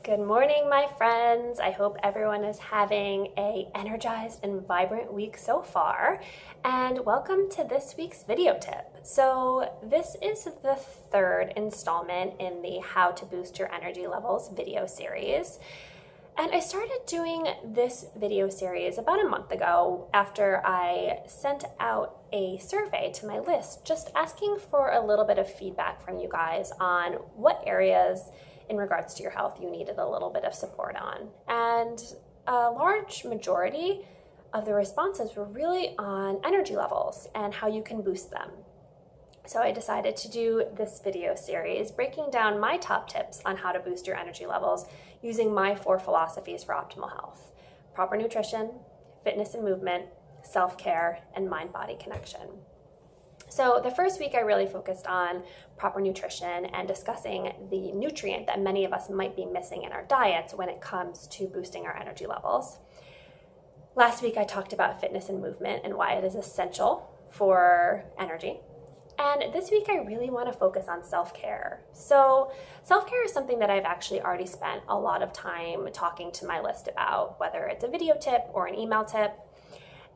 Good morning, my friends. I hope everyone is having an energized and vibrant week so far. And welcome to this week's video tip. So this is the third installment in the How to Boost Your Energy Levels video series. And I started doing this video series about a month ago after I sent out a survey to my list, just asking for a little bit of feedback from you guys on what areas in regards to your health you needed a little bit of support on. And a large majority of the responses were really on energy levels and how you can boost them. So I decided to do this video series breaking down my top tips on how to boost your energy levels using my 4 philosophies for optimal health: proper nutrition, fitness and movement, self-care, and mind-body connection. So the first week I really focused on proper nutrition and discussing the nutrient that many of us might be missing in our diets when it comes to boosting our energy levels. Last week I talked about fitness and movement and why it is essential for energy. And this week I really want to focus on self-care. So self-care is something that I've actually already spent a lot of time talking to my list about, whether it's a video tip or an email tip.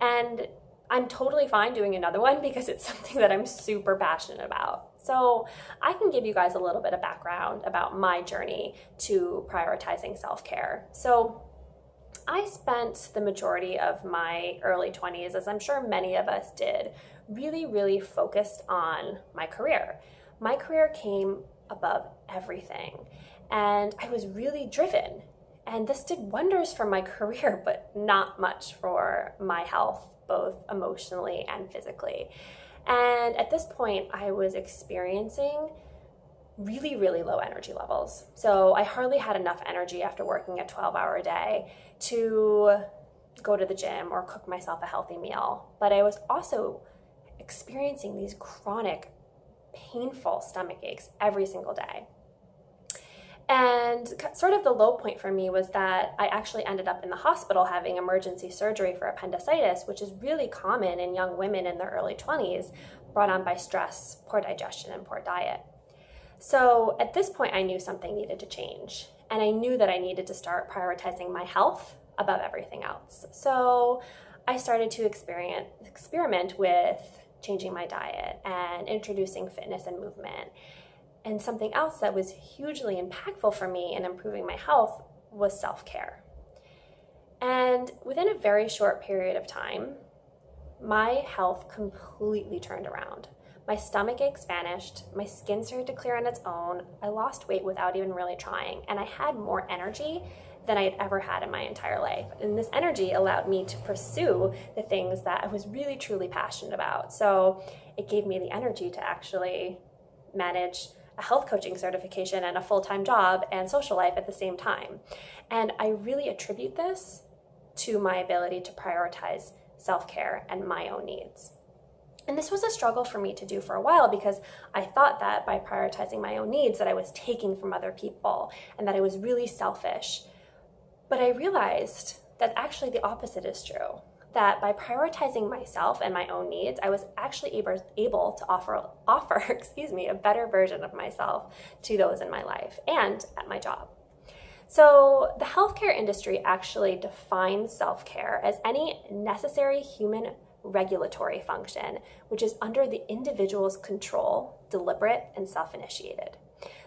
And I'm totally fine doing another one because it's something that I'm super passionate about. So I can give you guys a little bit of background about my journey to prioritizing self-care. So I spent the majority of my early 20s, as I'm sure many of us did, really focused on my career. My career came above everything, and I was really driven. And this did wonders for my career, but not much for my health, both emotionally and physically. And at this point, I was experiencing really low energy levels. So I hardly had enough energy after working a 12-hour day to go to the gym or cook myself a healthy meal. But I was also experiencing these chronic, painful stomach aches every single day. And sort of the low point for me was that I actually ended up in the hospital having emergency surgery for appendicitis, which is really common in young women in their early 20s, brought on by stress, poor digestion, and poor diet. So at this point, I knew something needed to change, and I knew that I needed to start prioritizing my health above everything else. So I started to experiment with changing my diet and introducing fitness and movement. And something else that was hugely impactful for me in improving my health was self-care. And within a very short period of time, my health completely turned around. My stomach aches vanished, my skin started to clear on its own, I lost weight without even really trying, and I had more energy than I had ever had in my entire life. And this energy allowed me to pursue the things that I was really truly passionate about. So it gave me the energy to actually manage a health coaching certification and a full-time job and social life at the same time. And I really attribute this to my ability to prioritize self-care and my own needs. And this was a struggle for me to do for a while because I thought that by prioritizing my own needs that I was taking from other people and that I was really selfish. But I realized that actually the opposite is true. That by prioritizing myself and my own needs, I was actually able to offer a better version of myself to those in my life and at my job. So the healthcare industry actually defines self-care as any necessary human regulatory function, which is under the individual's control, deliberate, and self-initiated.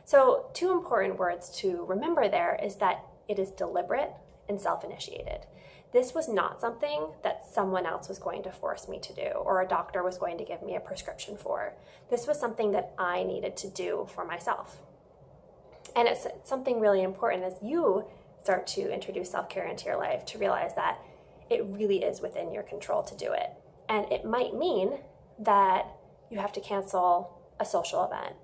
So 2 important words to remember there is that it is deliberate and self-initiated. This was not something that someone else was going to force me to do or a doctor was going to give me a prescription for. This was something that I needed to do for myself. And it's something really important as you start to introduce self-care into your life to realize that it really is within your control to do it. And it might mean that you have to cancel a social event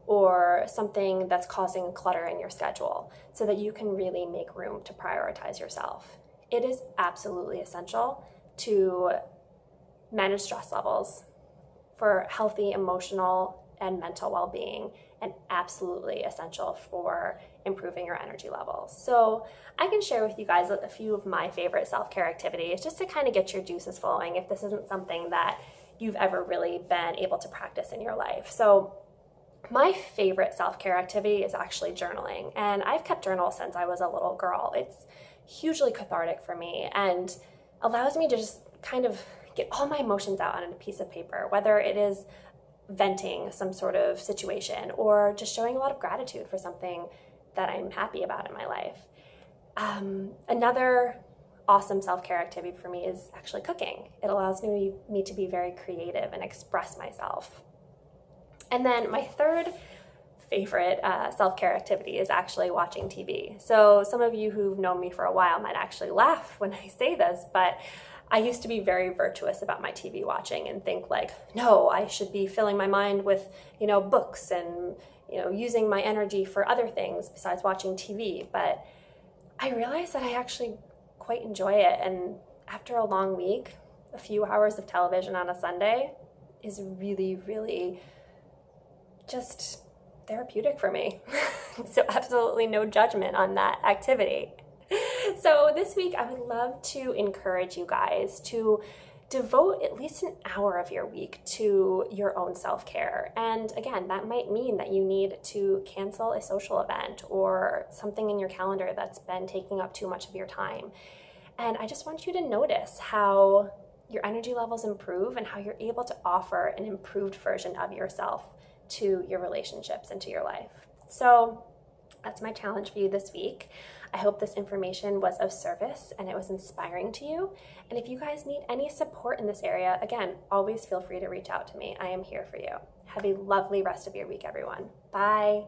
or something that's causing clutter in your schedule so that you can really make room to prioritize yourself. It is absolutely essential to manage stress levels for healthy emotional and mental well-being, and absolutely essential for improving your energy levels. So I can share with you guys a few of my favorite self-care activities just to kind of get your juices flowing if this isn't something that you've ever really been able to practice in your life. So My favorite self-care activity is actually journaling, and I've kept journals since I was a little girl. It's hugely cathartic for me and allows me to just kind of get all my emotions out on a piece of paper, whether it is venting some sort of situation or just showing a lot of gratitude for something that I'm happy about in my life. Another awesome self-care activity for me is actually cooking. It allows me to be very creative and express myself. And then my third favorite self-care activity is actually watching TV. So some of you who've known me for a while might actually laugh when I say this, but I used to be very virtuous about my TV watching and think like, no, I should be filling my mind with, books and, using my energy for other things besides watching TV. But I realized that I actually quite enjoy it. And after a long week, a few hours of television on a Sunday is really, really just therapeutic for me. So absolutely no judgment on that activity. So this week I would love to encourage you guys to devote at least an hour of your week to your own self-care. And again, that might mean that you need to cancel a social event or something in your calendar that's been taking up too much of your time. And I just want you to notice how your energy levels improve and how you're able to offer an improved version of yourself to your relationships and to your life. So that's my challenge for you this week. I hope this information was of service and it was inspiring to you. And if you guys need any support in this area, again, always feel free to reach out to me. I am here for you. Have a lovely rest of your week, everyone. Bye.